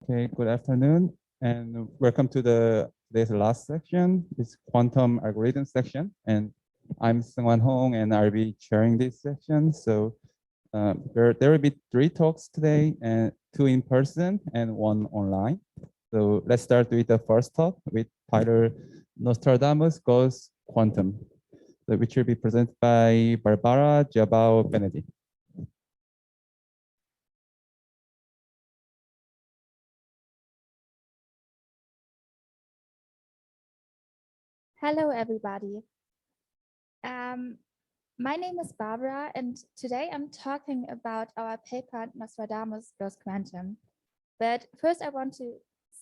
Okay, good afternoon and welcome to today's last section. It's quantum algorithm section, and I'm Seungwan Hong, and I'll be chairing this section. So there will be 3 talks today, and 2 in person and 1 online. So let's start with the first talk with title Nostradamus Goes Quantum, which will be presented by Barbara Jabao Benedict. Hello, everybody. My name is Barbara, and today I'm talking about our paper Nostradamus Goes Quantum. But first, I want to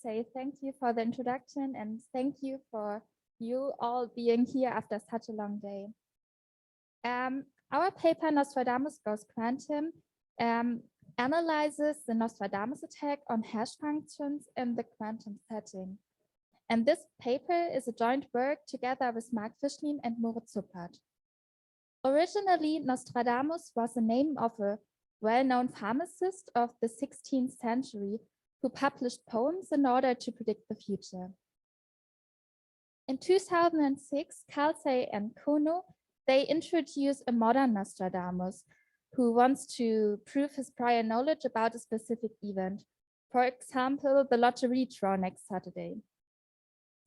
say thank you for the introduction and thank you for you all being here after such a long day. Our paper Nostradamus Goes Quantum analyzes the Nostradamus attack on hash functions in the quantum setting. And this paper is a joint work together with Mark Fischlin and Moritz Suppert. Originally, Nostradamus was the name of a well-known pharmacist of the 16th century who published poems in order to predict the future. In 2006, Kalsey and Kono, they introduced a modern Nostradamus who wants to prove his prior knowledge about a specific event. For example, the lottery draw next Saturday.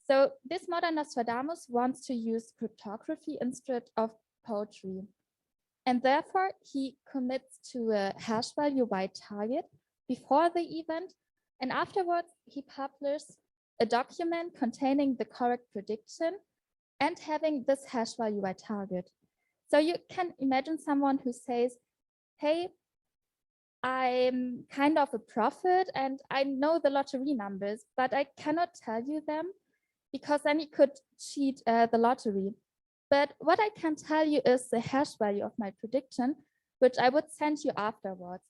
So this modern Nostradamus wants to use cryptography instead of poetry. And therefore, he commits to a hash value by target before the event. And afterwards, he publishes a document containing the correct prediction and having this hash value by target. So you can imagine someone who says, hey, I'm kind of a prophet and I know the lottery numbers, but I cannot tell you them because then you could cheat the lottery. But what I can tell you is the hash value of my prediction, which I would send you afterwards.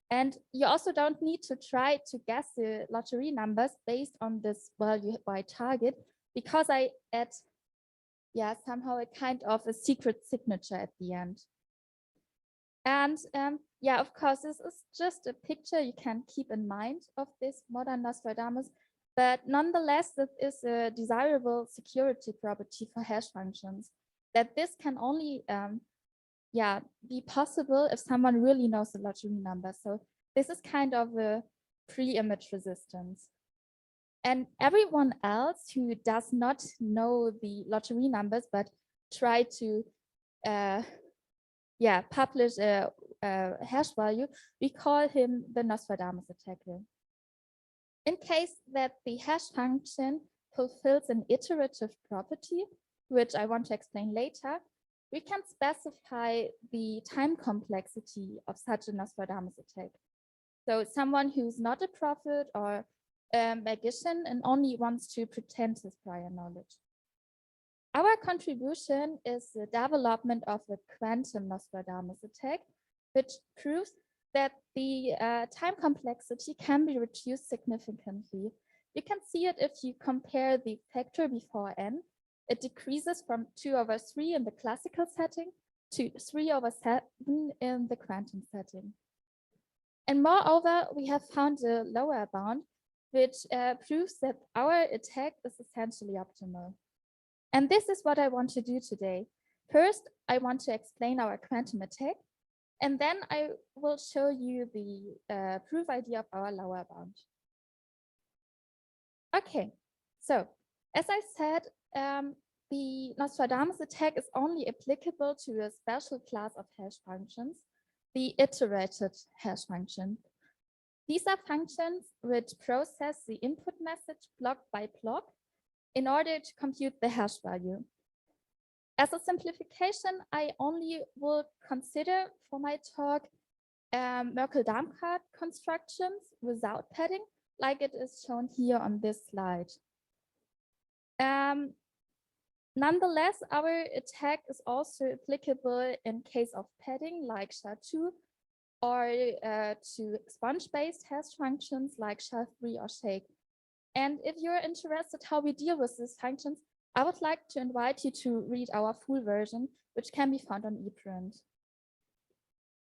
And you also don't need to try to guess the lottery numbers based on this value by target, because I add, somehow a kind of a secret signature at the end. And of course, this is just a picture you can keep in mind of this modern Nostradamus. But nonetheless, it is a desirable security property for hash functions, that this can only be possible if someone really knows the lottery number. So this is kind of a pre-image resistance. And everyone else who does not know the lottery numbers, but try to publish a hash value, we call him the Nostradamus attacker. In case that the hash function fulfills an iterative property, which I want to explain later, we can specify the time complexity of such a Nostradamus attack. So someone who's not a prophet or a magician and only wants to pretend his prior knowledge. Our contribution is the development of a quantum Nostradamus attack, which proves that the time complexity can be reduced significantly. You can see it if you compare the factor before n. It decreases from 2/3 in the classical setting to 3/7 in the quantum setting. And moreover, we have found a lower bound, which proves that our attack is essentially optimal. And this is what I want to do today. First, I want to explain our quantum attack, and then I will show you the proof idea of our lower bound. Okay, so as I said, the Nostradamus attack is only applicable to a special class of hash functions, the iterated hash function. These are functions which process the input message block by block in order to compute the hash value. As a simplification, I only will consider for my talk Merkle-Darmstadt constructions without padding, like it is shown here on this slide. Nonetheless, our attack is also applicable in case of padding, like SHA-2, or to sponge-based hash functions like SHA-3 or Shake. And if you're interested how we deal with these functions, I would like to invite you to read our full version, which can be found on ePrint.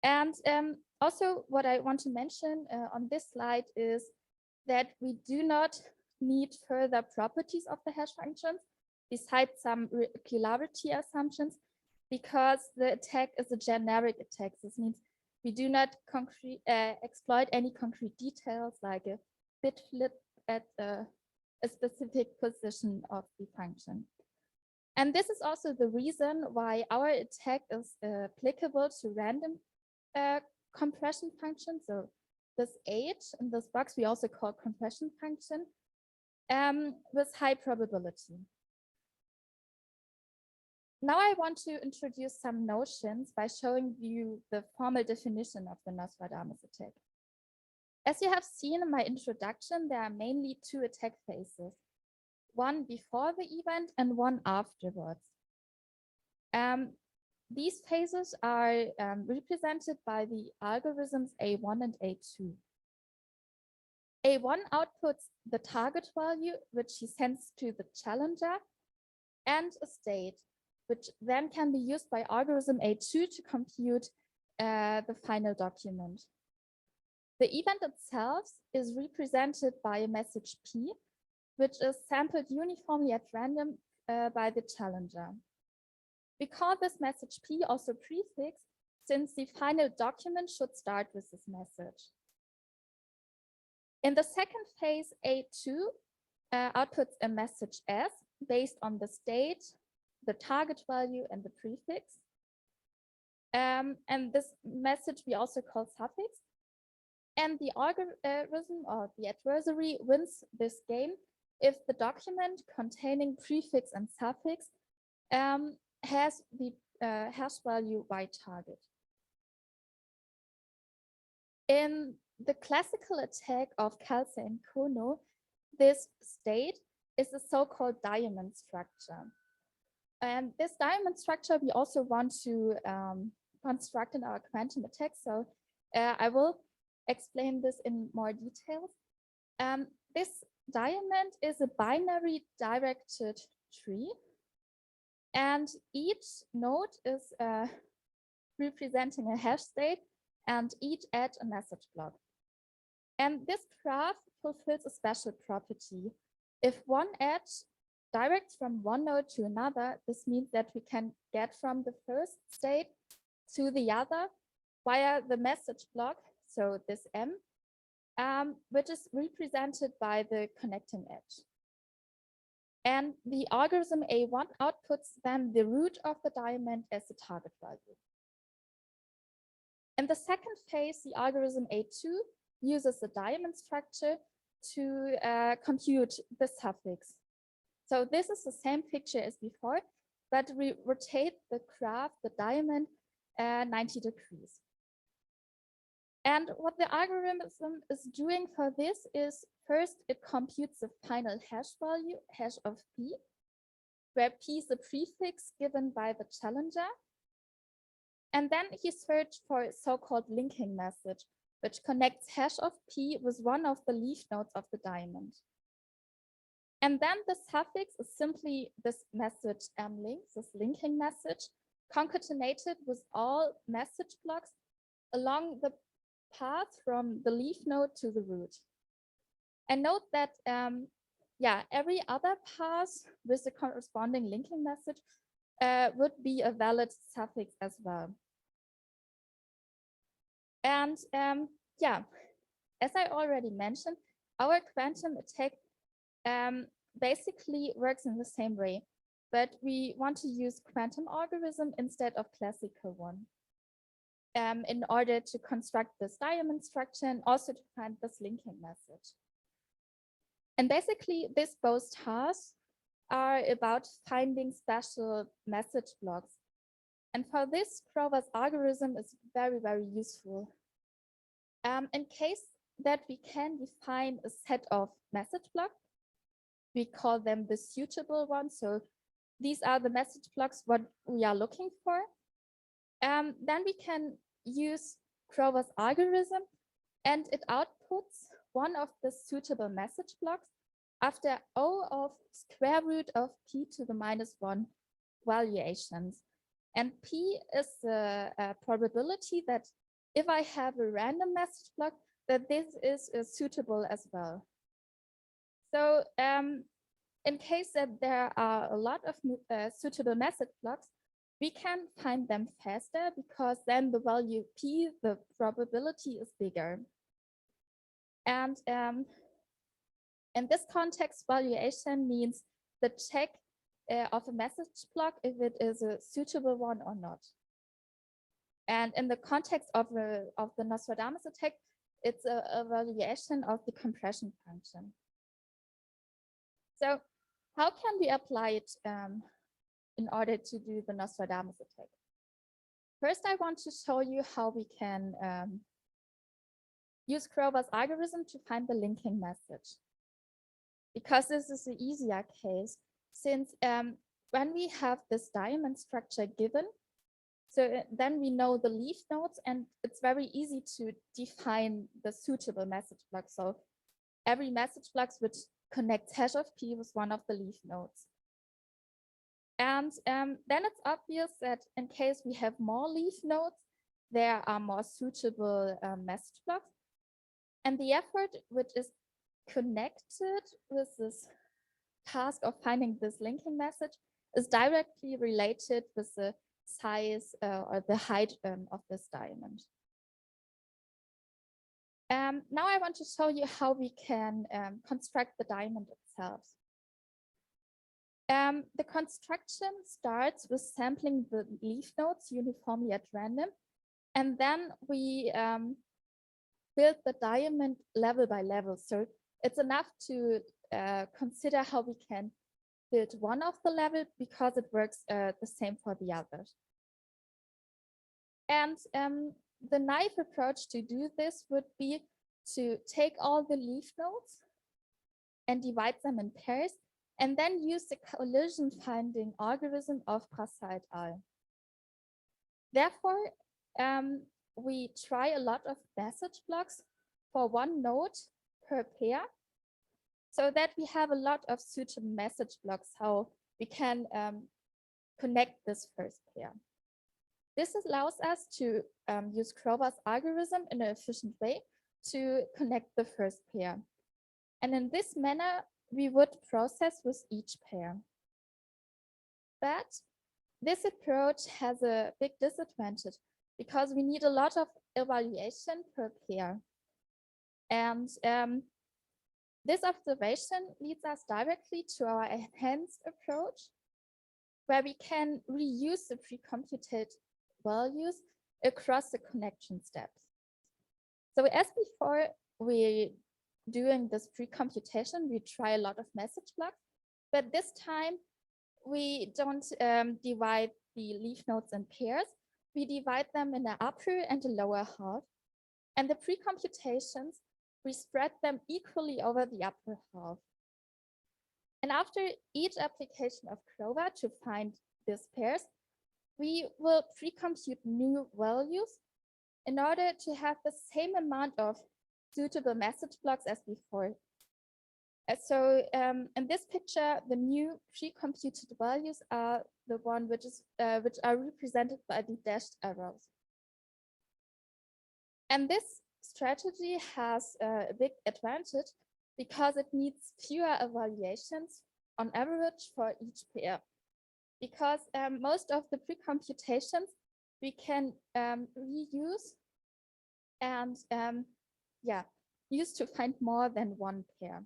And also what I want to mention on this slide is that we do not need further properties of the hash functions besides some regularity assumptions, because the attack is a generic attack. This means we do not exploit any concrete details like a bit flip at a specific position of the function. And this is also the reason why our attack is applicable to random compression functions. So this H in this box we also call compression function with high probability. Now I want to introduce some notions by showing you the formal definition of the Nostradamus attack. As you have seen in my introduction, there are mainly two attack phases, one before the event and one afterwards. These phases are represented by the algorithms A1 and A2. A1 outputs the target value, which he sends to the challenger, and a state, which then can be used by algorithm A2 to compute the final document. The event itself is represented by a message P, which is sampled uniformly at random by the challenger. We call this message P also prefix, since the final document should start with this message. In the second phase, A2 outputs a message S based on the state, the target value, and the prefix. And this message we also call suffix. And the algorithm or the adversary wins this game if the document containing prefix and suffix has the hash value Y target. In the classical attack of Kalse and Kono, this state is a so-called diamond structure. And this diamond structure we also want to construct in our quantum attack. So I will explain this in more details. This diamond is a binary directed tree, and each node is representing a hash state and each edge a message block. And this graph fulfills a special property. If one edge directs from one node to another, this means that we can get from the first state to the other via the message block, so this M, which is represented by the connecting edge. And the algorithm A1 outputs then the root of the diamond as the target value. In the second phase, the algorithm A2 uses the diamond structure to compute the suffix. So this is the same picture as before, but we rotate the graph, the diamond, 90 degrees. And what the algorithm is doing for this is, first, it computes the final hash value, hash of P, where P is the prefix given by the challenger. And then he searched for a so-called linking message, which connects hash of P with one of the leaf nodes of the diamond. And then the suffix is simply this message M-link, this linking message, concatenated with all message blocks along the path from the leaf node to the root. And note that, every other path with the corresponding linking message would be a valid suffix as well. And as I already mentioned, our quantum attack basically works in the same way, but we want to use quantum algorithm instead of classical one in order to construct this diamond structure and also to find this linking message. And basically, these both tasks are about finding special message blocks. And for this, Grover's algorithm is very, very useful. In case that we can define a set of message blocks, we call them the suitable ones. So these are the message blocks what we are looking for. Then we can use Grover's algorithm, and it outputs one of the suitable message blocks after O of square root of P to the -1 valuations. And P is the probability that if I have a random message block, that this is suitable as well. So in case that there are a lot of suitable message blocks, we can find them faster because then the value P, the probability is bigger. And in this context, valuation means the check of a message block if it is a suitable one or not. And in the context of the Nostradamus attack, it's a evaluation of the compression function. So how can we apply it in order to do the Nostradamus attack? First, I want to show you how we can use Kroger's algorithm to find the linking message. Because this is the easier case, since when we have this diamond structure given, so then we know the leaf nodes, and it's very easy to define the suitable message block. So every message block which connects hash of P with one of the leaf nodes. And then it's obvious that in case we have more leaf nodes, there are more suitable message blocks. And the effort which is connected with this task of finding this linking message is directly related with the size or the height of this diamond. Now I want to show you how we can construct the diamond itself. The construction starts with sampling the leaf nodes uniformly at random, and then we build the diamond level by level. So it's enough to consider how we can build one of the level because it works the same for the others. And the naive approach to do this would be to take all the leaf nodes and divide them in pairs, and then use the collision finding algorithm of Brassard et al. Therefore, we try a lot of message blocks for one node per pair, so that we have a lot of suitable message blocks how we can connect this first pair. This allows us to use Kroger's algorithm in an efficient way to connect the first pair. And in this manner, we would process with each pair. But this approach has a big disadvantage because we need a lot of evaluation per pair. And this observation leads us directly to our enhanced approach, where we can reuse the pre-computed values across the connection steps. So as before, we doing this pre-computation, we try a lot of message blocks, but this time we don't divide the leaf nodes in pairs. We divide them in the upper and the lower half. And the pre-computations, we spread them equally over the upper half. And after each application of Kroger to find these pairs, we will pre-compute new values in order to have the same amount of suitable message blocks as before. So in this picture, the new pre-computed values are the one which are represented by the dashed arrows. And this strategy has a big advantage because it needs fewer evaluations on average for each pair. Because most of the pre-computations we can reuse and use to find more than one pair.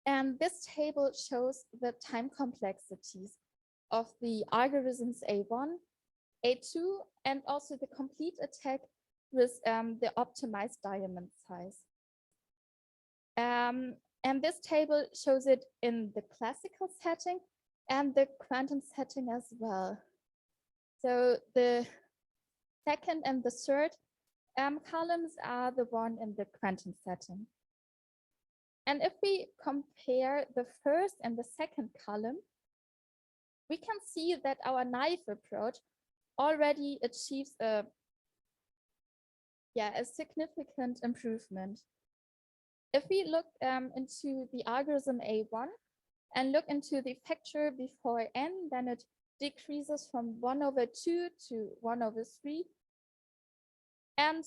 And this table shows the time complexities of the algorithms A1, A2, and also the complete attack with the optimized diamond size. And this table shows it in the classical setting and the quantum setting as well. So the second and the third columns are the one in the quantum setting. And if we compare the first and the second column, we can see that our naive approach already achieves a significant improvement. If we look into the algorithm A1 and look into the factor before n, then it decreases from 1/2 to 1/3. And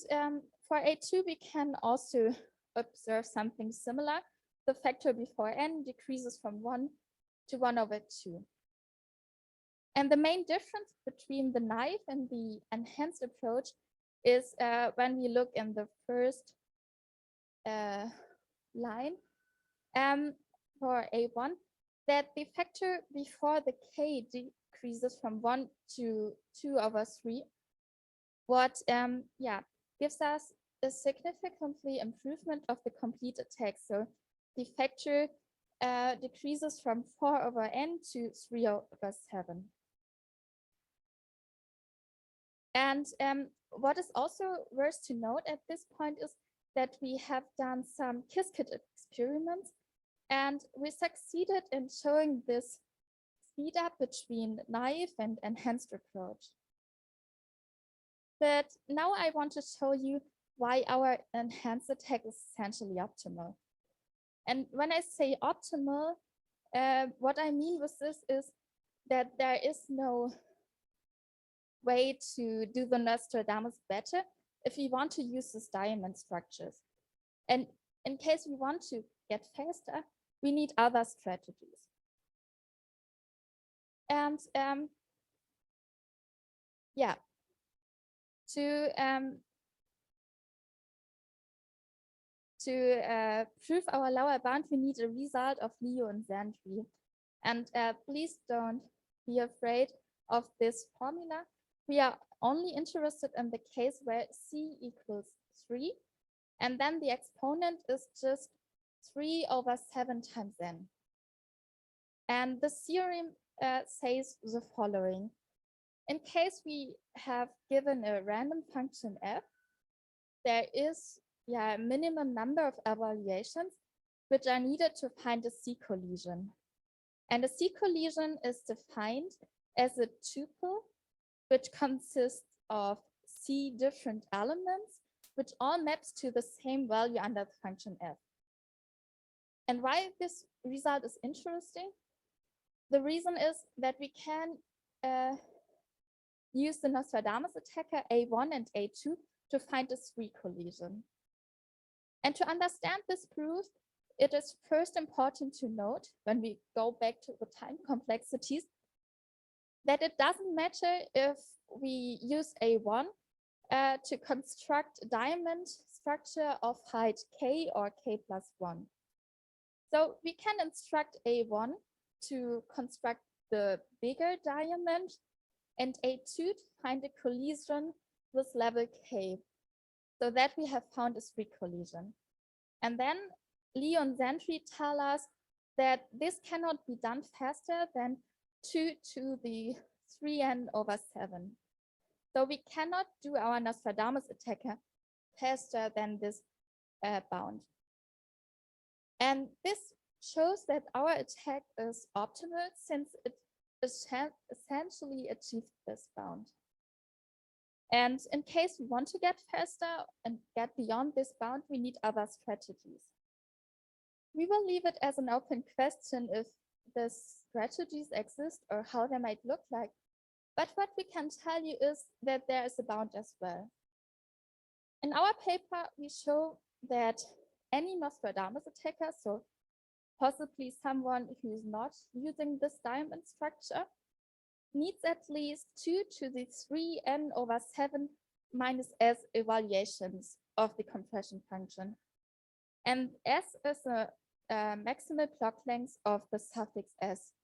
for A2, we can also observe something similar. The factor before n decreases from 1 to 1/2. And the main difference between the naive and the enhanced approach is when we look in the first line for A1, that the factor before the k decreases from 1 to 2/3, what gives us a significantly improvement of the complete attack. So the factor decreases from 4/n to 3/7. And what is also worth to note at this point is that we have done some Qiskit experiments, and we succeeded in showing this speed up between naive and enhanced approach. But now I want to show you why our enhanced attack is essentially optimal. And when I say optimal, what I mean with this is that there is no way to do the Nostradamus better if we want to use these diamond structures. And in case we want to get faster, we need other strategies. And to prove our lower bound, we need a result of Leo and Zantry. And please don't be afraid of this formula. We are only interested in the case where C equals 3, and then the exponent is just 3/7 times n. And the theorem says the following. In case we have given a random function f, there is a minimum number of evaluations which are needed to find a C collision. And a C collision is defined as a tuple which consists of C different elements, which all maps to the same value under the function f. And why this result is interesting? The reason is that we can use the Nostradamus attacker A1 and A2 to find a 3 collision. And to understand this proof, it is first important to note, when we go back to the time complexities, that it doesn't matter if we use A1 to construct a diamond structure of height k or k+1. So we can instruct A1 to construct the bigger diamond and A2 to find a collision with level k, so that we have found a 3 collision. And then Leo and Zantry tell us that this cannot be done faster than 2 to the 3n/7. So we cannot do our Nostradamus attacker faster than this bound. And this shows that our attack is optimal since it essentially achieved this bound. And in case we want to get faster and get beyond this bound, we need other strategies. We will leave it as an open question if the strategies exist or how they might look like. But what we can tell you is that there is a bound as well. In our paper, we show that any Nostradamus attacker, so possibly someone who is not using this diamond structure, needs at least 2 to the 3n/7 minus s evaluations of the compression function. And s is a maximal block length of the suffix s.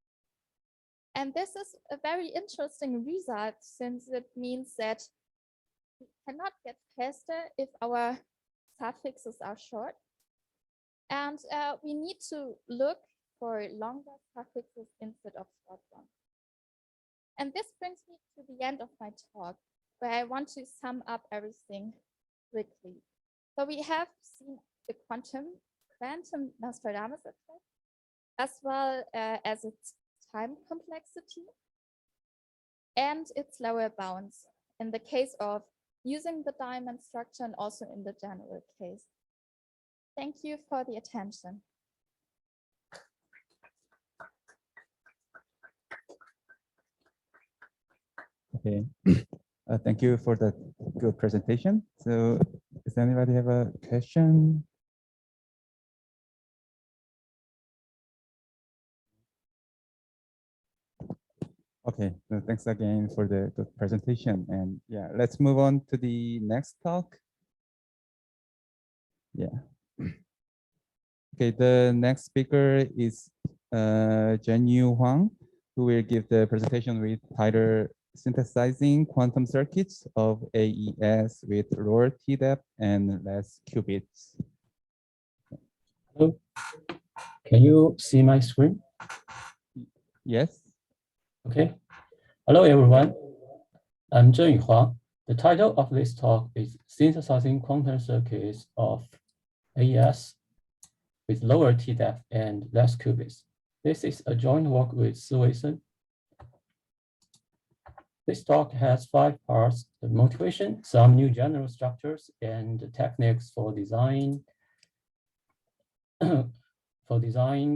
And this is a very interesting result, since it means that we cannot get faster if our suffixes are short. And we need to look for longer suffixes instead of short ones. And this brings me to the end of my talk, where I want to sum up everything quickly. So we have seen the quantum Nostradamus effect, as well as its time complexity and its lower bounds in the case of using the diamond structure and also in the general case. Thank you for the attention. Okay, thank you for that good presentation. So does anybody have a question? Okay, so thanks again for the good presentation. And yeah, let's move on to the next talk. Yeah. Okay, the next speaker is Zhenyu Huang, who will give the presentation with title Synthesizing Quantum Circuits of AES with lower T-depth and less qubits. Hello, can you see my screen? Yes. Okay. Hello, everyone. I'm Zhenyu Huang. The title of this talk is Synthesizing Quantum Circuits of AES with lower T-depth and less qubits. This is a joint work with Su. This talk has 5 parts: the motivation, some new general structures, and the techniques for design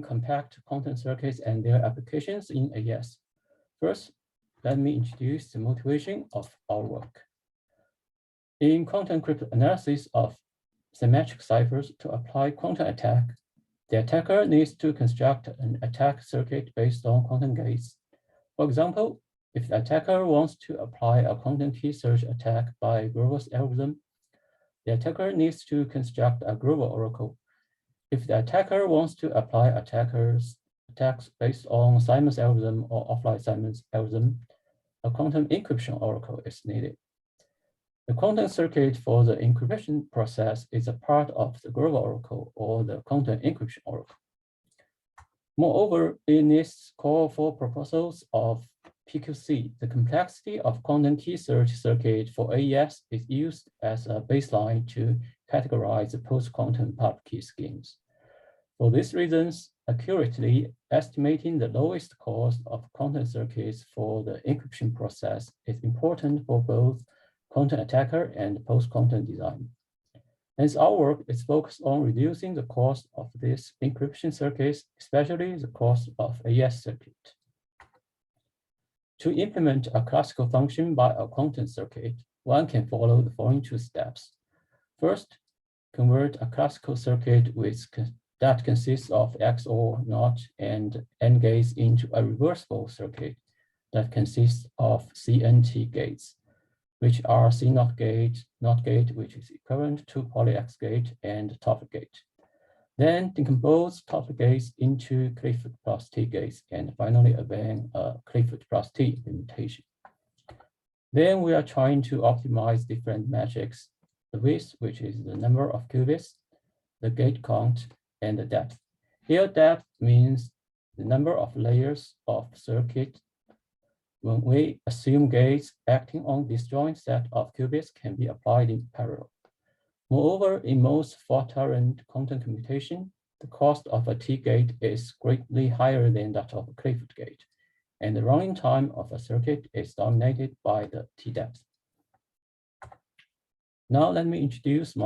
compact quantum circuits and their applications in AES. First, let me introduce the motivation of our work. In quantum cryptanalysis of symmetric ciphers to apply quantum attack, the attacker needs to construct an attack circuit based on quantum gates. For example, if the attacker wants to apply a quantum key search attack by Grover's algorithm, the attacker needs to construct a Grover oracle. If the attacker wants to apply attacks based on Simon's algorithm or offline Simon's algorithm, a quantum encryption oracle is needed. The quantum circuit for the encryption process is a part of the Grover oracle or the quantum encryption oracle. Moreover, in its core 4 proposals of PQC, the complexity of quantum key search circuit for AES is used as a baseline to categorize the post-quantum public key schemes. For these reasons, accurately estimating the lowest cost of quantum circuits for the encryption process is important for both quantum attacker and post-quantum design. Hence, our work is focused on reducing the cost of these encryption circuits, especially the cost of AES circuit. To implement a classical function by a quantum circuit, one can follow the following 2 steps. First, convert a classical circuit that consists of XOR, NOT, and AND gates into a reversible circuit that consists of CNT gates, which are C0 gate, NOT gate, which is equivalent to poly X gate, and TOFF gate. Then decompose TOFF gates into Clifford plus T gates, and finally obtain a Clifford plus T implementation. Then we are trying to optimize different metrics: the width, which is the number of qubits, the gate count, and the depth. Here, depth means the number of layers of circuit. When we assume gates acting on disjoint set of qubits can be applied in parallel. Moreover, in most fault-tolerant quantum computation, the cost of a T-gate is greatly higher than that of a Clifford gate, and the running time of a circuit is dominated by the T-depth. Now let me introduce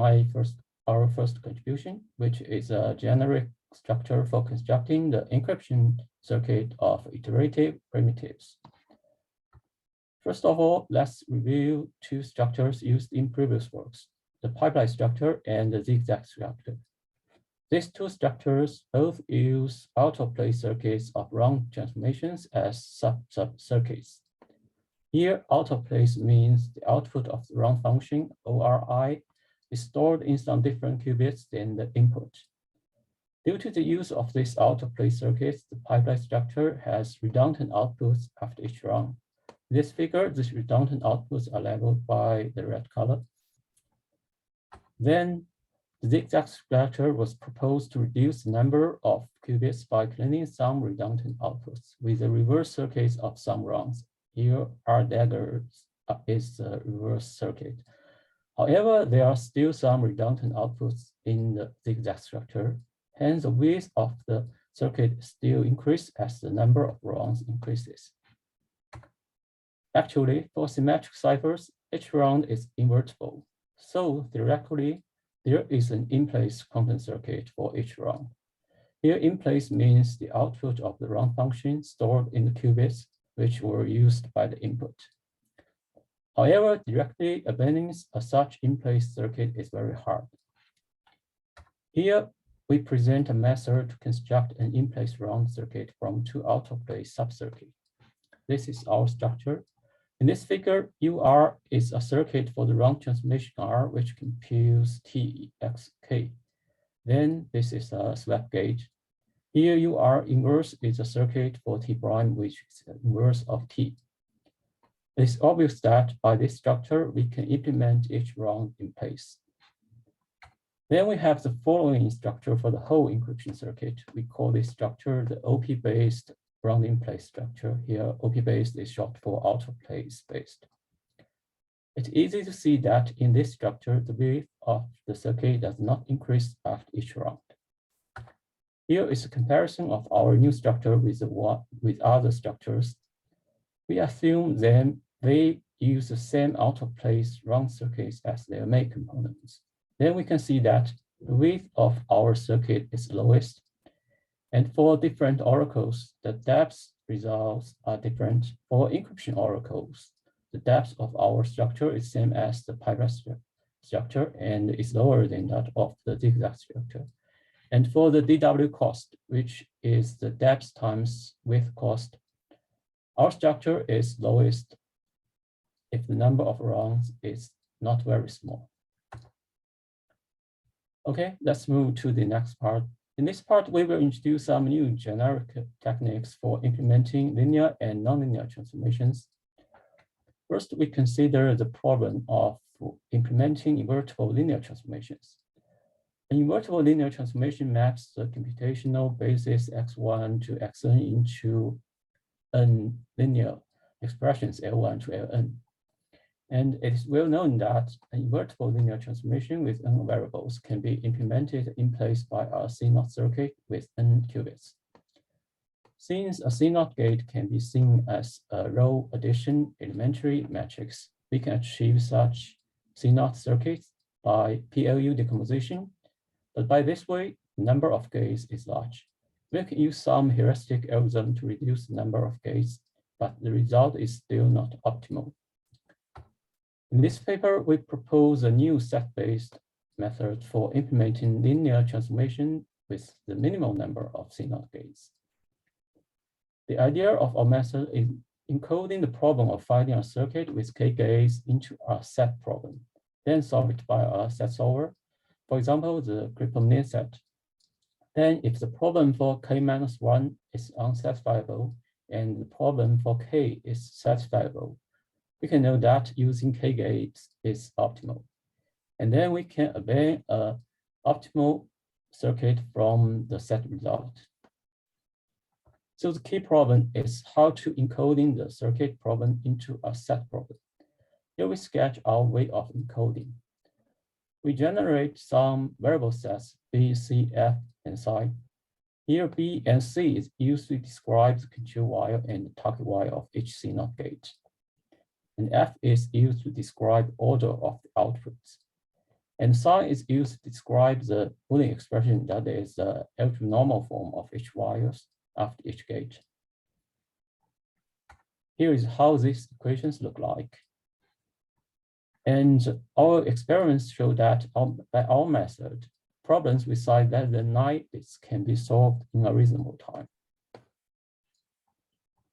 our first contribution, which is a generic structure for constructing the encryption circuit of iterative primitives. First of all, let's review 2 structures used in previous works: the pipeline structure and the zigzag structure. These 2 structures both use out-of-place circuits of round transformations as sub-circuits. Here, out-of-place means the output of the round function, ORI, is stored in some different qubits than the input. Due to the use of these out-of-place circuits, the pipeline structure has redundant outputs after each round. In this figure, these redundant outputs are labeled by the red color. Then, the zigzag structure was proposed to reduce the number of qubits by cleaning some redundant outputs with the reverse circuits of some rounds. Here, R dagger is the reverse circuit. However, there are still some redundant outputs in the zigzag structure. Hence, the width of the circuit still increases as the number of rounds increases. Actually, for symmetric ciphers, each round is invertible. So theoretically, there is an in-place quantum circuit for each round. Here, in-place means the output of the round function stored in the qubits, which were used by the input. However, directly abandoning such in-place circuit is very hard. Here, we present a method to construct an in-place round circuit from 2 out-of-place subcircuits. this is our structure. In this figure, UR is a circuit for the round transformation R, which computes TXK. Then this is a swap gate. Here UR inverse is a circuit for T prime, which is the inverse of T. It's obvious that by this structure, we can implement each round in place. Then we have the following structure for the whole encryption circuit. We call this structure the OP-based round in place structure. Here, OP-based is short for out of place based. It's easy to see that in this structure, the width of the circuit does not increase after each round. Here is a comparison of our new structure with other structures. We assume then they use the same out of place round circuits as their main components. Then we can see that the width of our circuit is lowest. And for different oracles, the depth results are different. For encryption oracles, the depth of our structure is same as the pirate structure and is lower than that of the zigzag structure. And for the DW cost, which is the depth times width cost, our structure is lowest if the number of rounds is not very small. Okay, let's move to the next part. In this part, we will introduce some new generic techniques for implementing linear and nonlinear transformations. First, we consider the problem of implementing invertible linear transformations. An invertible linear transformation maps the computational basis x1 to xn into n linear expressions L1 to Ln. And it is well known that an invertible linear transformation with n variables can be implemented in place by a CNOT circuit with n qubits. Since a CNOT gate can be seen as a row addition elementary matrix, we can achieve such CNOT circuits by PLU decomposition. But by this way, the number of gates is large. We can use some heuristic algorithm to reduce the number of gates, but the result is still not optimal. In this paper, we propose a new set-based method for implementing linear transformation with the minimal number of CNOT gates. The idea of our method is encoding the problem of finding a circuit with k gates into a set problem, then solve it by a set solver. For example, the cryptominate set. Then if the problem for k-1 is unsatisfiable and the problem for k is satisfiable, we can know that using k gates is optimal. And then we can obtain an optimal circuit from the set result. So the key problem is how to encoding the circuit problem into a set problem. Here we sketch our way of encoding. We generate some variable sets B, C, F, and psi. Here B and C is used to describe the control wire and the target wire of each CNOT gate. And F is used to describe order of the outputs. And psi is used to describe the Boolean expression that is the normal form of each wires after each gate. Here is how these equations look like. And our experiments show that by our method, problems with size less than 9 bits can be solved in a reasonable time.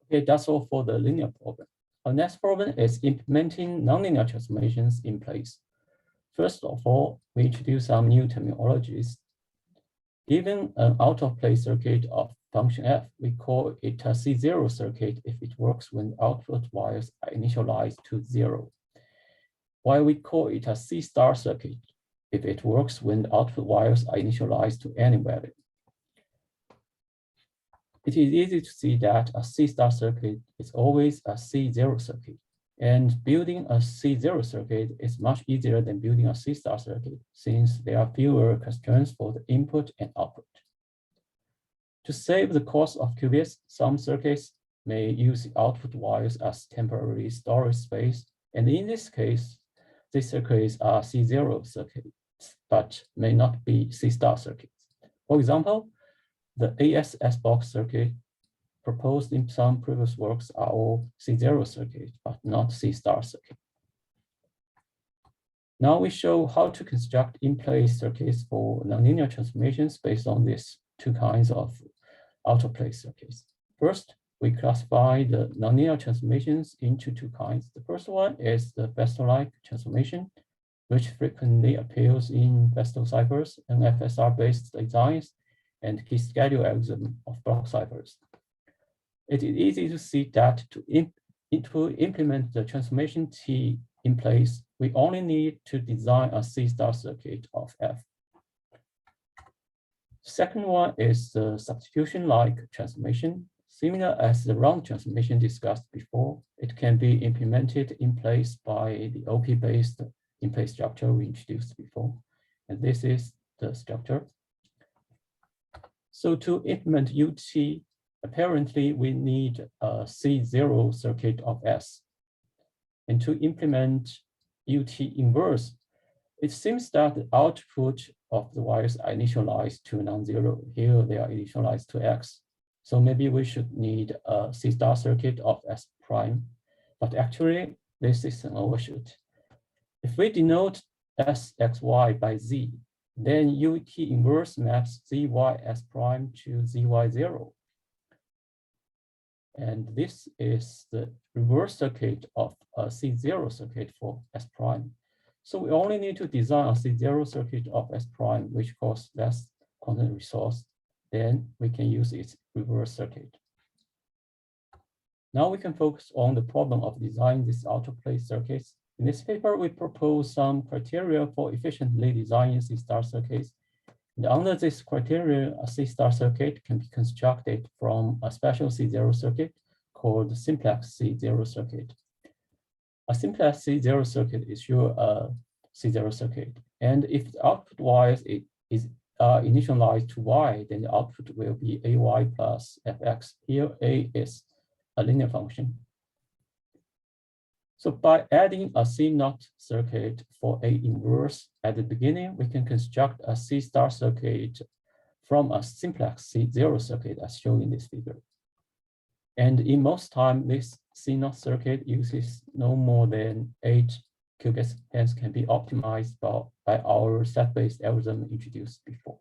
Okay, that's all for the linear problem. Our next problem is implementing nonlinear transformations in place. First of all, we introduce some new terminologies. Given an out-of-place circuit of function f, we call it a C0 circuit if it works when output wires are initialized to 0. While we call it a C star circuit if it works when the output wires are initialized to any value. It is easy to see that a C star circuit is always a C0 circuit, and building a C0 circuit is much easier than building a C star circuit since there are fewer constraints for the input and output. To save the cost of qubits, some circuits may use the output wires as temporary storage space, and in this case, these circuits are C0 circuits, but may not be C star circuits. For example, the ASS box circuit proposed in some previous works are all C0 circuits, but not C star circuits. Now we show how to construct in-place circuits for nonlinear transformations based on these two kinds of out-of-place circuits. First, we classify the nonlinear transformations into two kinds. The first one is the Vestal-like transformation, which frequently appears in Vestal ciphers and FSR-based designs and key schedule algorithm of block ciphers. It is easy to see that to implement the transformation T in place, we only need to design a C-star circuit of F. Second one is the substitution-like transformation. Similar as the round transformation discussed before, it can be implemented in place by the OP-based in-place structure we introduced before. And this is the structure. So to implement UT, apparently we need a C0 circuit of S. And to implement UT inverse, it seems that the output of the wires are initialized to non-zero. Here they are initialized to X. So maybe we should need a C-star circuit of S prime, but actually this is an overshoot. If we denote SXY by Z, then UT inverse maps ZYS prime to ZY0. And this is the reverse circuit of a C0 circuit for S prime. So we only need to design a C0 circuit of S prime, which costs less quantum resource. Then we can use its reverse circuit. Now we can focus on the problem of designing these autoplay circuits. In this paper, we propose some criteria for efficiently designing C-star circuits. And under this criteria, a C-star circuit can be constructed from a special C0 circuit called simplex C0 circuit. A simplex C0 circuit is sure a C0 circuit. And if the output wires is initialized to Y, then the output will be AY plus FX. Here, A is a linear function. So by adding a C0 circuit for A inverse at the beginning, we can construct a C-star circuit from a simplex C0 circuit as shown in this figure. And in most time, this C0 circuit uses no more than 8 qubits, hence can be optimized by our set-based algorithm introduced before.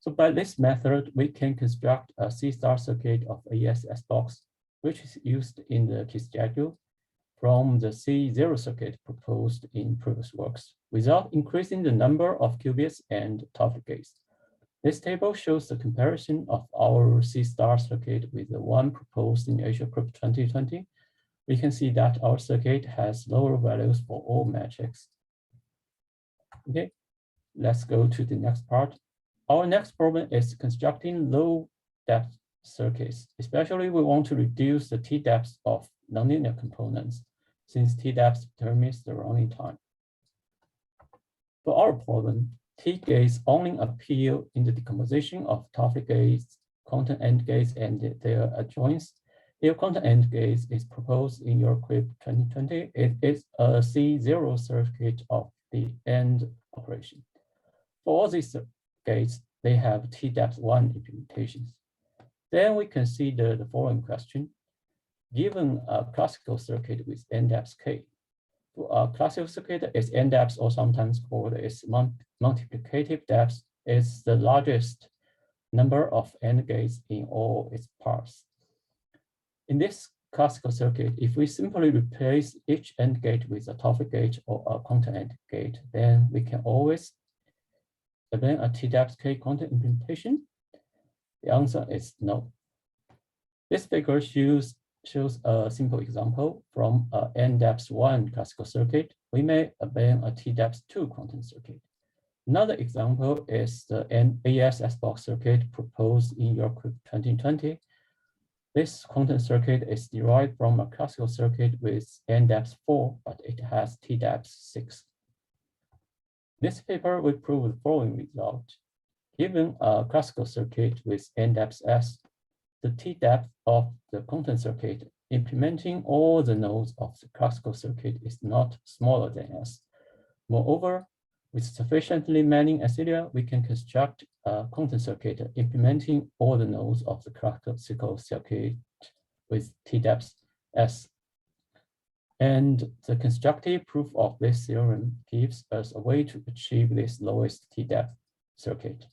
So by this method, we can construct a C-star circuit of AES box, which is used in the key schedule from the C0 circuit proposed in previous works without increasing the number of qubits and Toffoli gates. This table shows the comparison of our C-star circuit with the one proposed in Asiacrypt 2020. We can see that our circuit has lower values for all metrics. Okay, let's go to the next part. Our next problem is constructing low depth circuits. Especially, we want to reduce the T depth of nonlinear components, since T depth determines the running time. For our problem, T gates only appear in the decomposition of Toffoli gates, quantum AND gates, and their adjoints. Here, quantum AND gates is proposed in Asiacrypt 2020. It is a C0 circuit of the AND operation. For all these gates, they have T depth 1 implementations. Then we consider the following question. Given a classical circuit with n depth k, a classical circuit is n depth, or sometimes called its multiplicative depth, is the largest number of AND gates in all its parts. In this classical circuit, if we simply replace each AND gate with a Toffoli gate or a quantum AND gate, then we can always obtain a T depth k quantum implementation. The answer is no. This figure shows a simple example from a n depth 1 classical circuit. We may obtain a T depth 2 quantum circuit. Another example is the AES box circuit proposed in Asiacrypt 2020. This quantum circuit is derived from a classical circuit with n depth 4, but it has T depth 6. This paper will prove the following result. Given a classical circuit with n depth S, the T depth of the quantum circuit implementing all the nodes of the classical circuit is not smaller than S. Moreover, with sufficiently many acidia, we can construct a quantum circuit implementing all the nodes of the classical circuit with T depth S. And the constructive proof of this theorem gives us a way to achieve this lowest T depth circuit.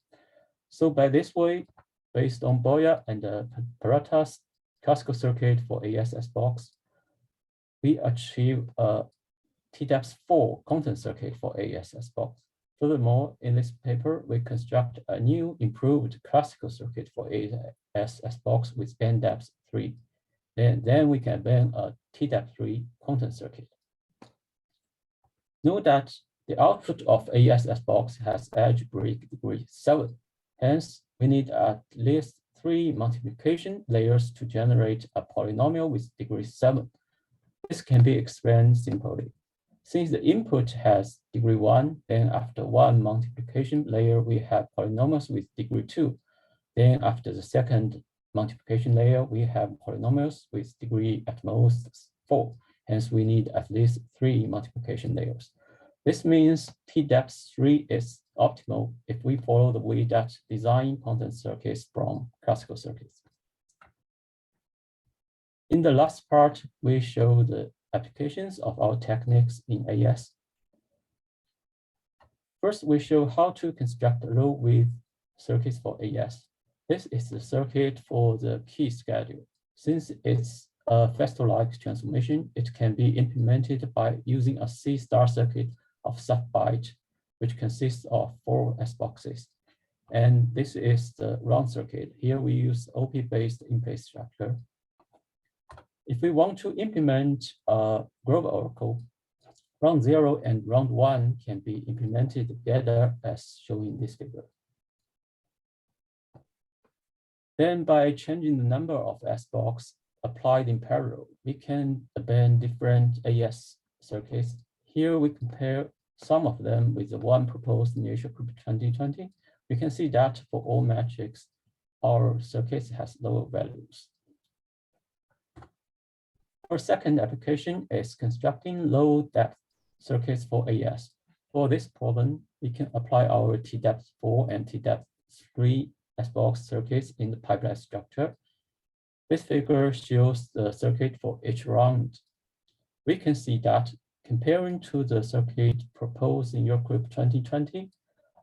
So by this way, based on Boya and Parata's classical circuit for ASS box, we achieve a TDEPS4 content circuit for ASS box. Furthermore, in this paper, we construct a new improved classical circuit for ASS box with band depth 3. Then we can band a TDEP3 content circuit. Note that the output of ASS box has algebraic degree 7. Hence, we need at least 3 multiplication layers to generate a polynomial with degree 7. This can be explained simply. Since the input has degree 1, then after 1 multiplication layer, we have polynomials with degree 2. Then after the second multiplication layer, we have polynomials with degree at most 4. Hence, we need at least 3 multiplication layers. This means TDEPS3 is optimal if we follow the way that design content circuits from classical circuits. In the last part, we show the applications of our techniques in AS. First, we show how to construct low-width circuits for AS. This is the circuit for the key schedule. Since it's a Festo-like transformation, it can be implemented by using a C-star circuit of sub-byte, which consists of 4 S boxes. And this is the round circuit. Here we use OP-based in-place structure. If we want to implement a global oracle, round 0 and round 1 can be implemented together as shown in this figure. Then by changing the number of S box applied in parallel, we can band different AS circuits. Here we compare some of them with the one proposed in Asiacrypt 2020. We can see that for all metrics, our circuits has lower values. Our second application is constructing low depth circuits for AS. For this problem, we can apply our TDEPS4 and TDEPS3 S-box circuits in the pipeline structure. This figure shows the circuit for each round. We can see that comparing to the circuit proposed in Asiacrypt 2020,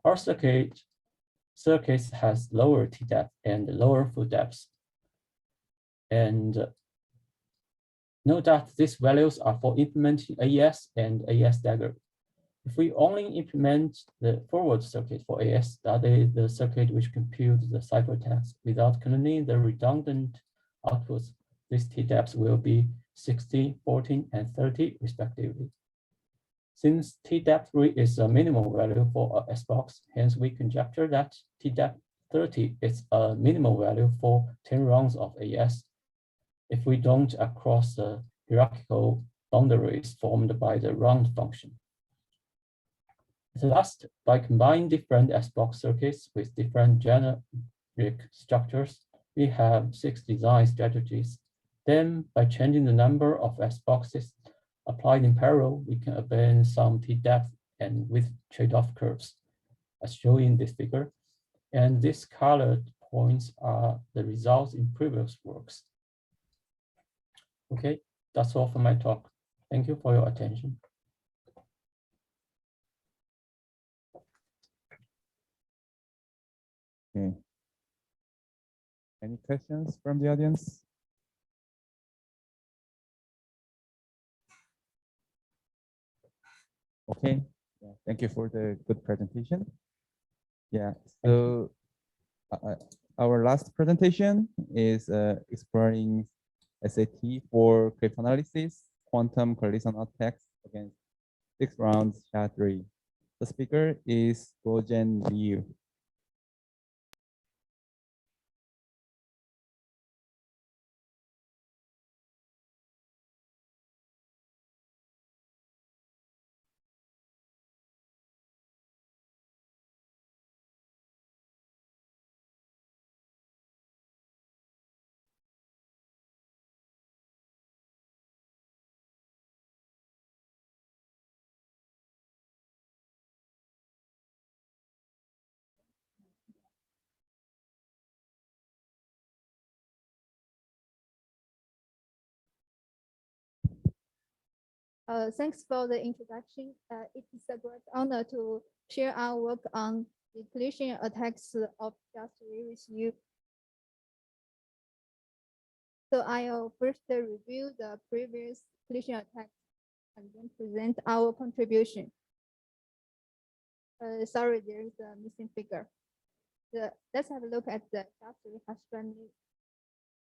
our circuits has lower TDEP and lower full depths. And note that these values are for implementing AES and AES dagger. If we only implement the forward circuit for AES, that is the circuit which computes the ciphertext without cloning the redundant outputs, these TDEPs will be 60, 14, and 30 respectively. Since TDEP3 is a minimal value for a S-box, hence we conjecture that TDEP30 is a minimal value for 10 rounds of AES. If we don't across the hierarchical boundaries formed by the round function. Last, by combining different S-box circuits with different generic structures, we have 6 design strategies. Then, by changing the number of S-boxes applied in parallel, we can obtain some TDEP and with trade-off curves, as shown in this figure. And these colored points are the results in previous works. Okay, that's all for my talk. Thank you for your attention. Okay. Any questions from the audience? Okay, yeah, thank you for the good presentation. Yeah, so our last presentation is exploring SAT for cryptanalysis, quantum correlation attacks against 6 rounds SHA-3. The speaker is Gojen Liu. Thanks for the introduction. It is a great honor to share our work on the collision attacks of SHA-3 with you. So I'll first review the previous collision attacks and then present our contribution. Sorry, there is a missing figure. Let's have a look at the cluster hash family.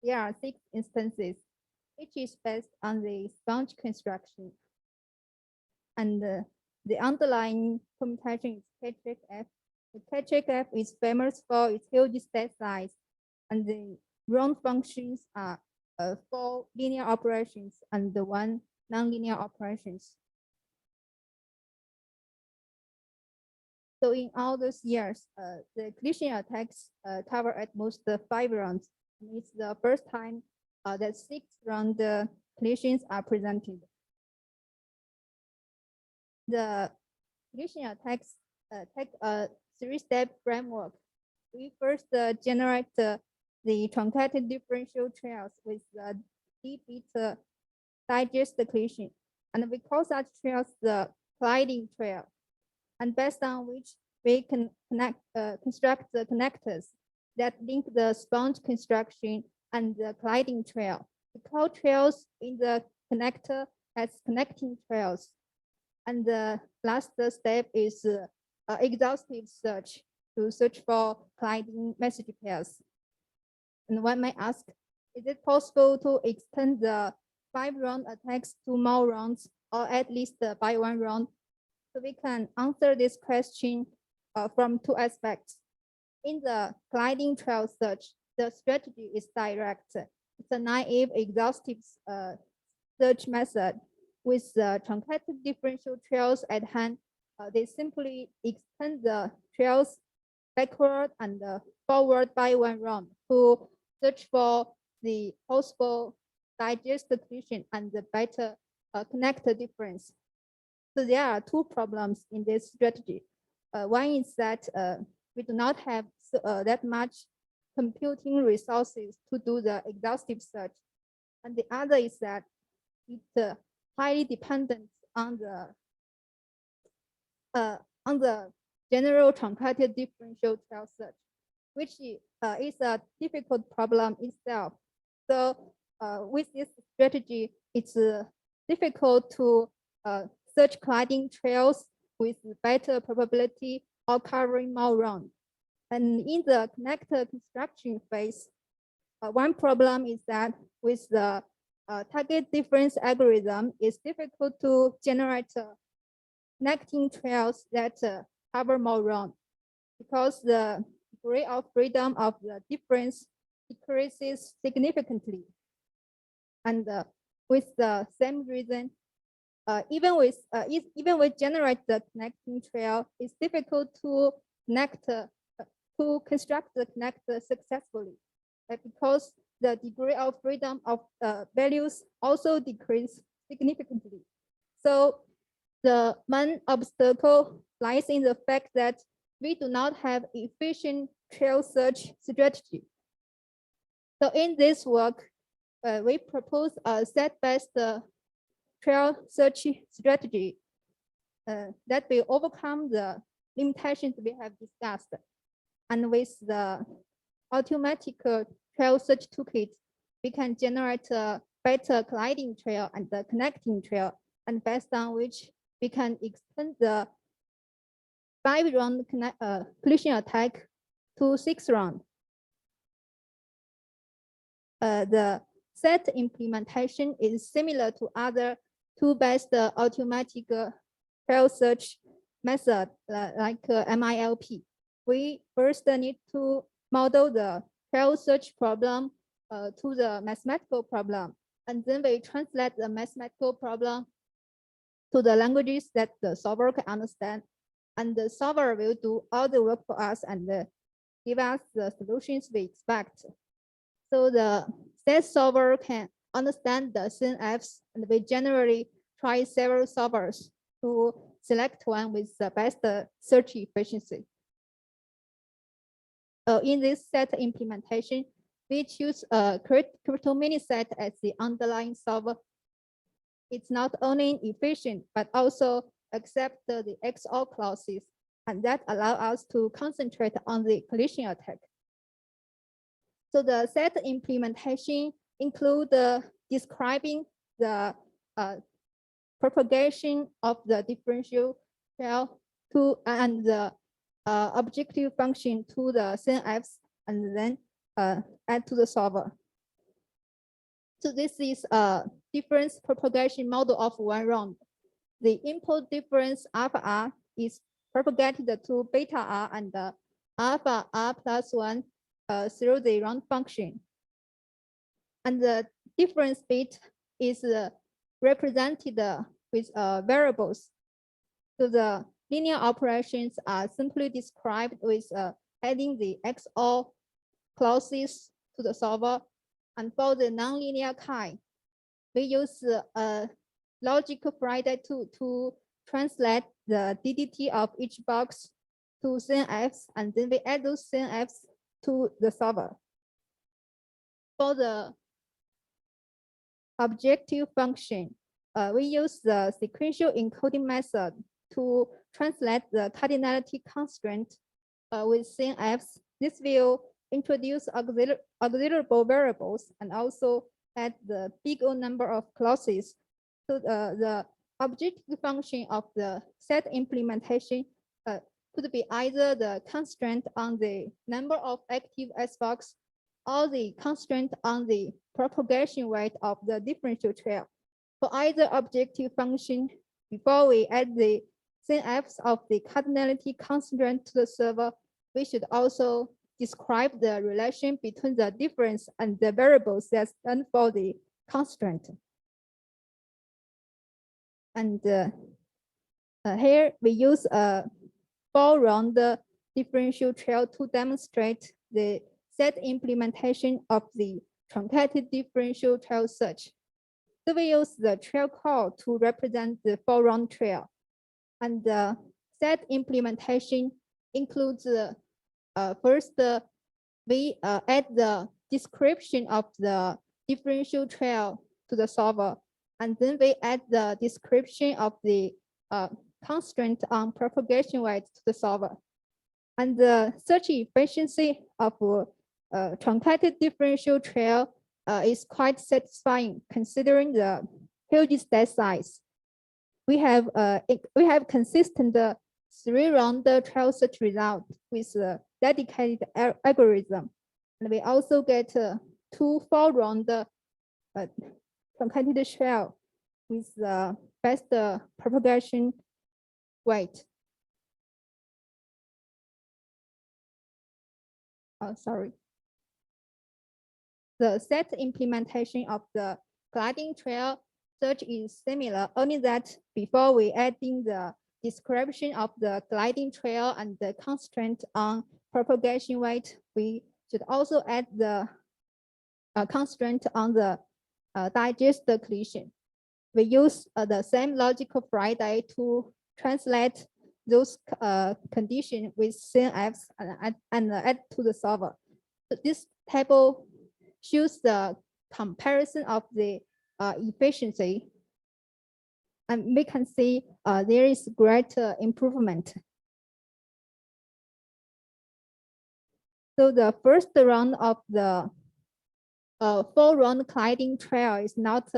There are 6 instances. Each is based on the sponge construction. And the underlying computation is K-F. The K-F is famous for its huge state size. And the round functions are 4 linear operations and 1 nonlinear operations. So in all those years, the collision attacks cover at most 5 rounds. And it's the first time that 6 round collisions are presented. The collision attacks take a 3-step framework. We first generate the truncated differential trails with the d-beta digest collision, and we call such trails the colliding trail. And based on which we can construct the connectors that link the sponge construction and the colliding trail. We call trails in the connector as connecting trails. And the last step is exhaustive search to search for colliding message pairs. And one may ask, is it possible to extend the 5-round attacks to more rounds, or at least by 1 round? So we can answer this question from 2 aspects. In the colliding trail search, the strategy is direct. It's a naive exhaustive search method. With the truncated differential trails at hand, they simply extend the trails backward and forward by 1 round to search for the possible digest collision and the better connector difference. So there are 2 problems in this strategy. One is that we do not have that much computing resources to do the exhaustive search. And the other is that it's highly dependent on the general truncated differential trail search, which is a difficult problem itself. So with this strategy, it's difficult to search colliding trails with better probability of covering more rounds. And in the connector construction phase, one problem is that with the target difference algorithm, it's difficult to generate connecting trails that cover more rounds because the degree of freedom of the difference decreases significantly. And with the same reason, even with generate the connecting trail, it's difficult to construct the connector successfully, because the degree of freedom of values also decrease significantly. So the main obstacle lies in the fact that we do not have efficient trail search strategy. So in this work, we propose a set-based trail search strategy that will overcome the limitations we have discussed. And with the automatic trail search toolkit, we can generate a better colliding trail and the connecting trail, and based on which we can extend the 5-round collision attack to 6 rounds. The set implementation is similar to other tool-based automatic trail search method like MILP. We first need to model the trail search problem to the mathematical problem, and then we translate the mathematical problem to the languages that the solver can understand, and the solver will do all the work for us and give us the solutions we expect. So the set solver can understand the CNFs, and we generally try several solvers to select one with the best search efficiency. In this set implementation, we choose a crypto mini set as the underlying solver. It's not only efficient, but also accept the XOR clauses, and that allow us to concentrate on the collision attack. So the set implementation include describing the propagation of the differential trail to and the objective function to the CNFs, and then add to the solver. So this is a difference propagation model of one round. The input difference alpha r is propagated to beta r and alpha r plus 1 through the round function. And the difference bit is represented with variables. So the linear operations are simply described with adding the XOR clauses to the solver. And for the nonlinear kind, we use a logic Friday to translate the DDT of each box to CNFs, and then we add those CNFs to the solver. For the objective function, we use the sequential encoding method to translate the cardinality constraint with CNFs. This will introduce auxiliary variables and also add the big O number of clauses. So the objective function of the set implementation could be either the constraint on the number of active S box or the constraint on the propagation rate of the differential trail. For either objective function, before we add the CNFs of the cardinality constraint to the server, we should also describe the relation between the difference and the variables that stand for the constraint. And here we use a 4-round differential trail to demonstrate the set implementation of the truncated differential trail search. So we use the trail call to represent the 4-round trail. And the set implementation includes first, we add the description of the differential trail to the solver, and then we add the description of the constraint on propagation rate to the solver. And the search efficiency of truncated differential trail is quite satisfying considering the huge state size. We have consistent 3-round trail search result with a dedicated algorithm, and we also get 2 4-round truncated trail with the best propagation rate. Oh, sorry. The set implementation of the gliding trail search is similar, only that before we adding the description of the gliding trail and the constraint on propagation rate, we should also add the constraint on the digest collision. We use the same logical Friday to translate those conditions with CNFs and add to the solver. So this table shows the comparison of the efficiency, and we can see there is great improvement. So the first round of the 4-round gliding trail is not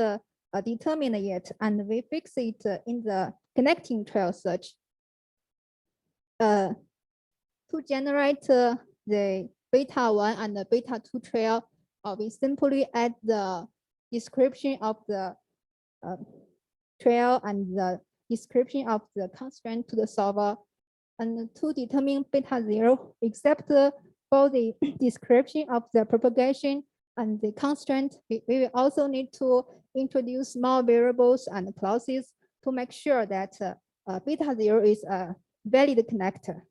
determined yet, and we fix it in the connecting trail search. To generate the beta 1 and the beta 2 trail, we simply add the description of the trail and the description of the constraint to the solver. And to determine beta 0, except for the description of the propagation and the constraint, we will also need to introduce more variables and clauses to make sure that beta 0 is a valid connector.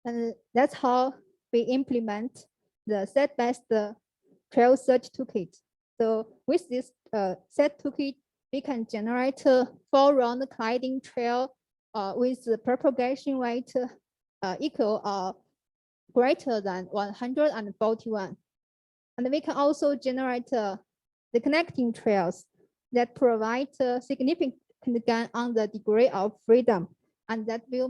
And that's how we implement the set-based trail search toolkit. So with this set toolkit, we can generate a 4-round gliding trail with the propagation rate equal or greater than 141. And we can also generate the connecting trails that provide significant gain on the degree of freedom, and that will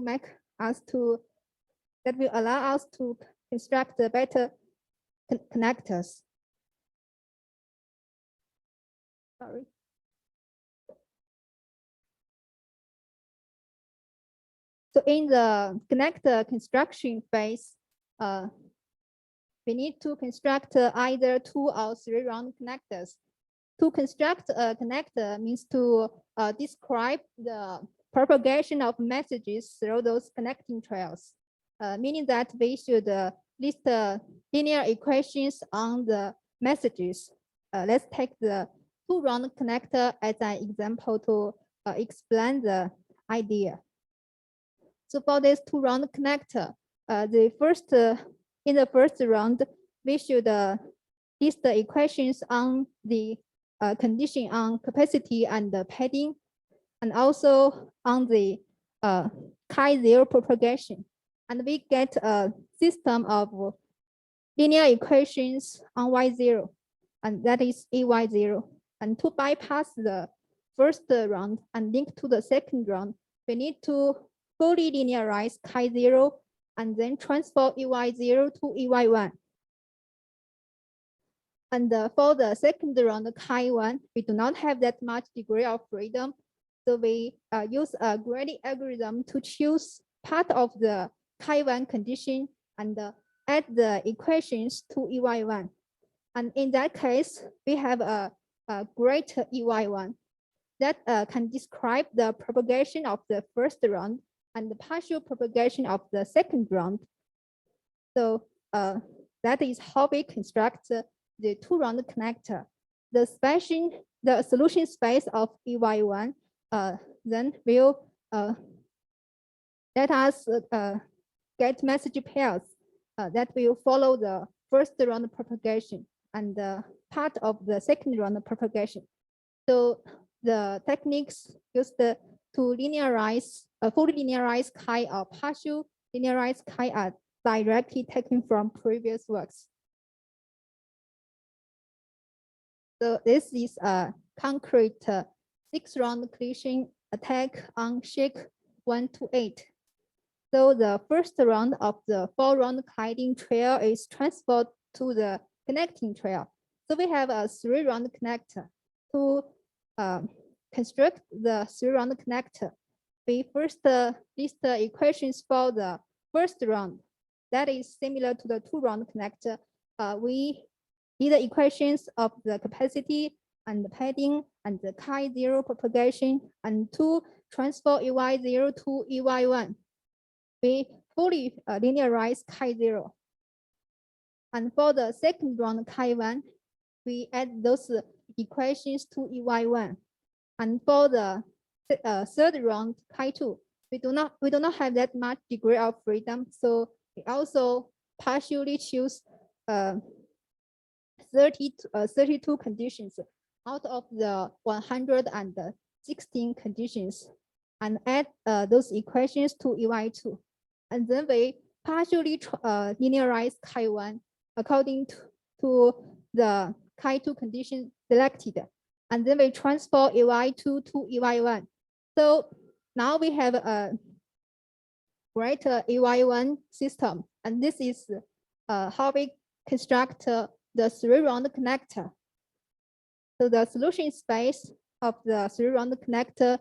allow us to construct better connectors. Sorry. So in the connector construction phase, we need to construct either 2 or 3 round connectors. To construct a connector means to describe the propagation of messages through those connecting trails, meaning that we should list linear equations on the messages. Let's take the 2 round connector as an example to explain the idea. So for this 2 round connector, in the first round, we should list the equations on the condition on capacity and the padding, and also on the chi-0 propagation. And we get a system of linear equations on y0, and that is ay0. And to bypass the first round and link to the second round, we need to fully linearize chi0 and then transfer ey0 to ey1. And for the second round, chi1, we do not have that much degree of freedom. So we use a gradient algorithm to choose part of the chi1 condition and add the equations to ey1. And in that case, we have a great ey1 that can describe the propagation of the first round and the partial propagation of the second round. So that is how we construct the 2 round connector. The solution space of ey1 then will let us get message pairs that will follow the first round propagation and part of the second round propagation. So the techniques used to linearize, fully linearize chi or partial linearize chi are directly taken from previous works. So this is a concrete 6-round collision attack on shake 1 to 8. So the first round of the 4-round colliding trail is transferred to the connecting trail. So we have a 3-round connector. To construct the 3-round connector, we first list the equations for the first round. That is similar to the 2-round connector. We need the equations of the capacity and the padding and the chi-0 propagation, and to transfer ey0 to ey1. We fully linearize chi-0. And for the second round chi1, we add those equations to ey1. And for the third round chi2, we do not have that much degree of freedom, so we also partially choose 32 conditions out of the 116 conditions and add those equations to ey2. And then we partially linearize chi1 according to the chi2 condition selected. And then we transfer ey2 to ey1. So now we have a greater ey1 system. And this is how we construct the 3-round connector. So the solution space of the 3-round connector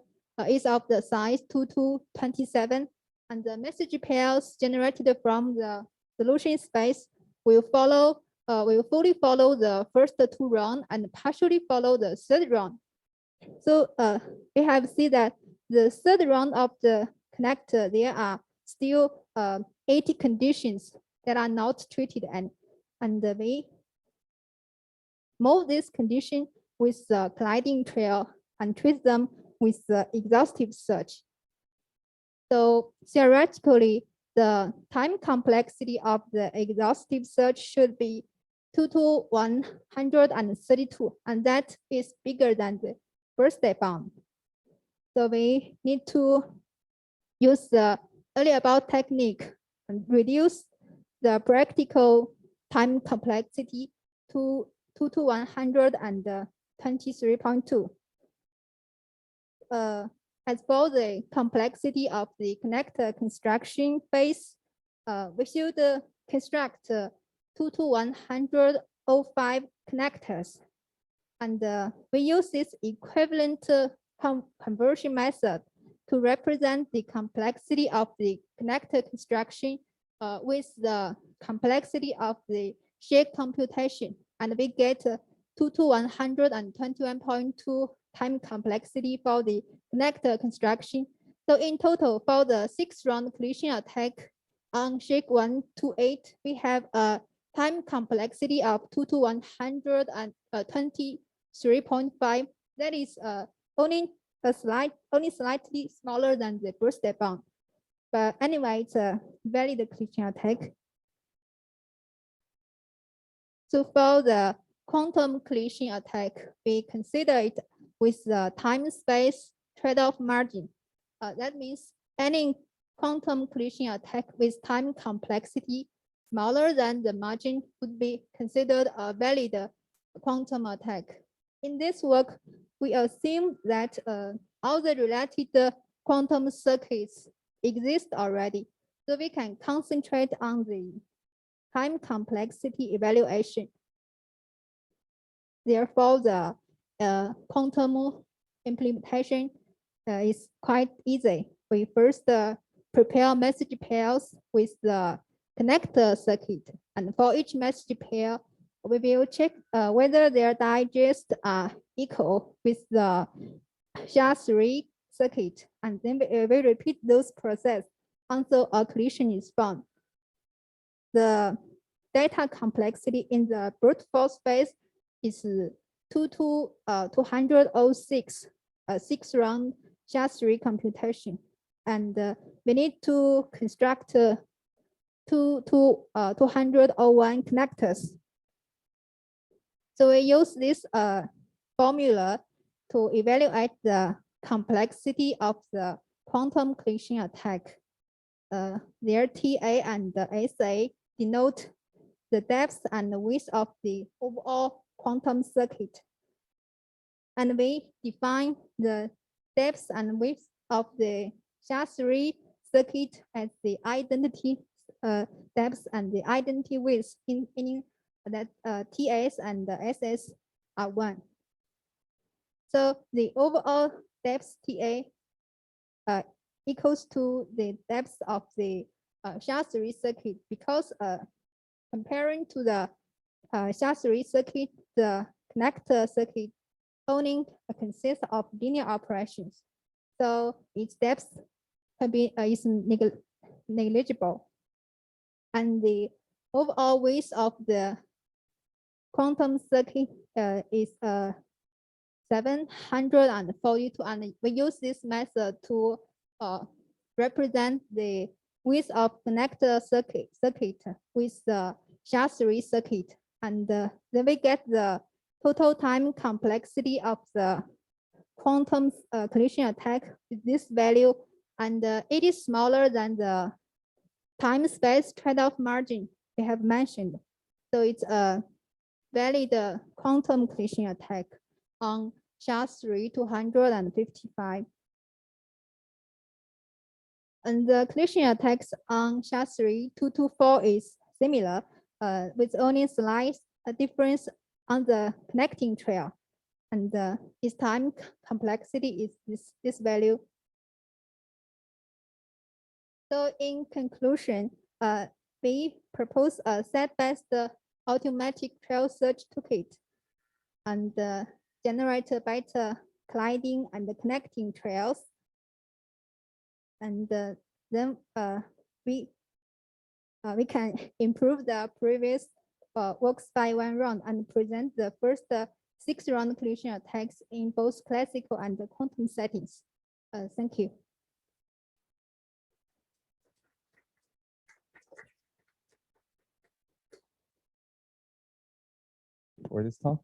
is of the size 2 to 27. And the message pairs generated from the solution space will fully follow the first 2 rounds and partially follow the 3rd round. So we have seen that the 3rd round of the connector, there are still 80 conditions that are not treated, and we move this condition with the colliding trail and treat them with the exhaustive search. So theoretically, the time complexity of the exhaustive search should be 2 to 132, and that is bigger than the first step bound. So we need to use the early about technique and reduce the practical time complexity to 2 to 123.2. As for the complexity of the connector construction phase, we should construct 2 to 105 connectors. And we use this equivalent conversion method to represent the complexity of the connector construction with the complexity of the shake computation. And we get 2 to 121.2 time complexity for the connector construction. So in total, for the 6-round collision attack on shake 128, we have a time complexity of 2 to 123.5. That is only slightly smaller than the birthday bound. But anyway, it's a valid collision attack. So for the quantum collision attack, we consider it with the time-space trade-off margin. That means any quantum collision attack with time complexity smaller than the margin would be considered a valid quantum attack. In this work, we assume that all the related quantum circuits exist already, so we can concentrate on the time complexity evaluation. Therefore, the quantum implementation is quite easy. We first prepare message pairs with the connector circuit, and for each message pair, we will check whether their digests are equal with the SHA-3 circuit, and then we repeat those process until a collision is found. The data complexity in the brute force phase is 2 to 206, 6-round SHA-3 computation, and we need to construct 201 connectors. So we use this formula to evaluate the complexity of the quantum collision attack. Their TA and the SA denote the depth and the width of the overall quantum circuit. And we define the depth and width of the SHA-3 circuit as the identity depth and the identity width, meaning that TS and the SS are 1. So the overall depth TA equals to the depth of the SHA-3 circuit, because comparing to the SHA-3 circuit, the connector circuit only consists of linear operations. So its depth can be is negligible. And the overall width of the quantum circuit is 742, and we use this method to represent the width of connector circuit with the SHA-3 circuit, and then we get the total time complexity of the quantum collision attack with this value, and it is smaller than the time-space trade-off margin we have mentioned. So it's a valid quantum collision attack on SHA-3 255. And the collision attacks on SHA-3 224 is similar, with only slight difference on the connecting trail. And its time complexity is this value. So in conclusion, we propose a set-based automatic trail search toolkit and generate better colliding and connecting trails. And then we can improve the previous works by 1 round and present the first 6-round collision attacks in both classical and quantum settings. Thank you. For this talk.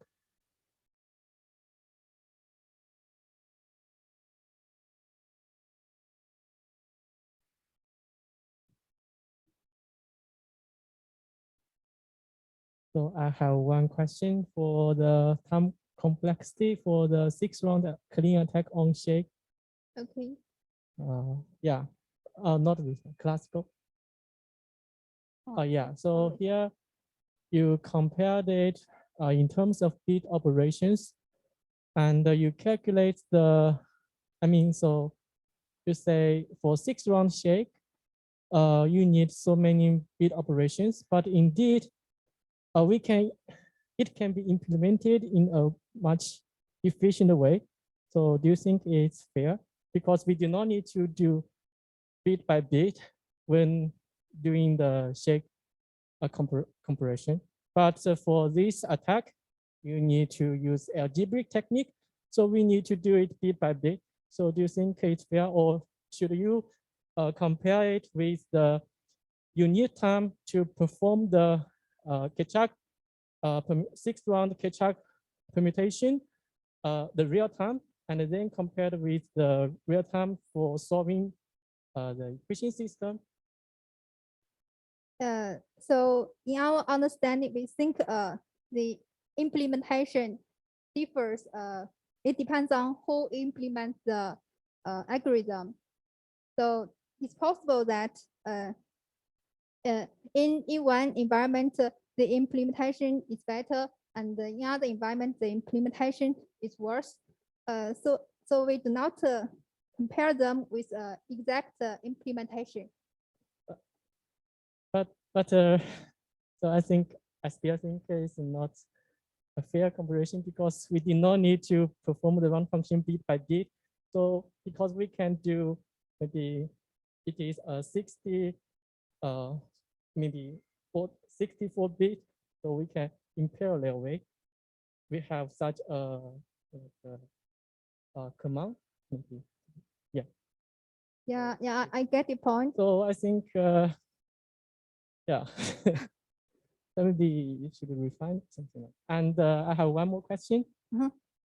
So I have one question for the time complexity for the 6-round clean attack on shake. Okay. Yeah, not this classical. Yeah, so here you compared it in terms of bit operations. and you calculate the, so you say for 6-round shake, you need so many bit operations, but indeed, it can be implemented in a much efficient way. So do you think it's fair? Because we do not need to do bit by bit when doing the shake comparison. But for this attack, you need to use algebraic technique. So we need to do it bit by bit. So do you think it's fair, or should you compare it with the unit time to perform the Keccak 6-round Keccak permutation, the real time, and then compared with the real time for solving the equation system? So in our understanding, we think the implementation differs. It depends on who implements the algorithm. So it's possible that in one environment, the implementation is better, and in other environment, the implementation is worse. So we do not compare them with exact implementation. But so I still think it's not a fair comparison, because we did not need to perform the run function bit by bit. So because we can do, maybe it is a 60, maybe 64 bit, so we can in parallel way, we have such a command. Maybe. Yeah, I get the point. So I think, yeah, maybe you should refine something. And I have one more question.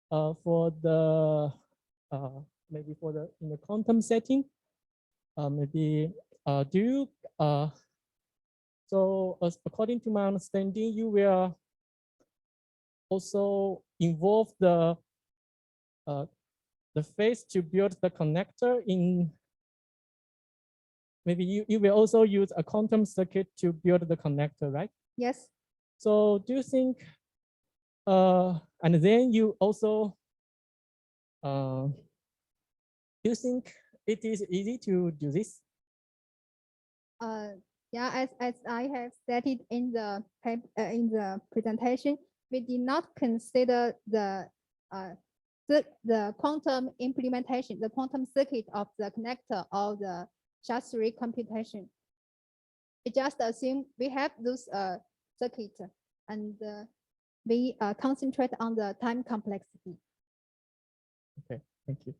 For the maybe for the in the quantum setting, maybe do you so according to my understanding, you will also involve the phase to build the connector in. Maybe you will also use a quantum circuit to build the connector, right? Yes. So do you think, and then you also, do you think it is easy to do this? Yeah, as I have stated in the presentation, we did not consider the quantum implementation, the quantum circuit of the connector or the SHA-3 computation. We just assume we have those circuits, and we concentrate on the time complexity. Okay, thank you.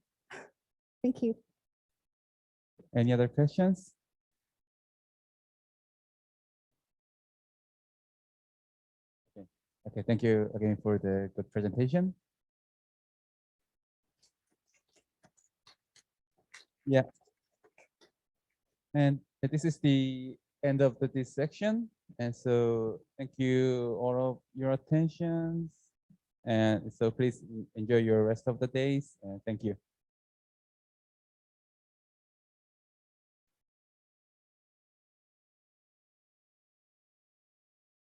Thank you. Any other questions? Okay, thank you again for the good presentation. Yeah. And this is the end of this section. And so thank you all of your attentions. And so please enjoy your rest of the days. And thank you.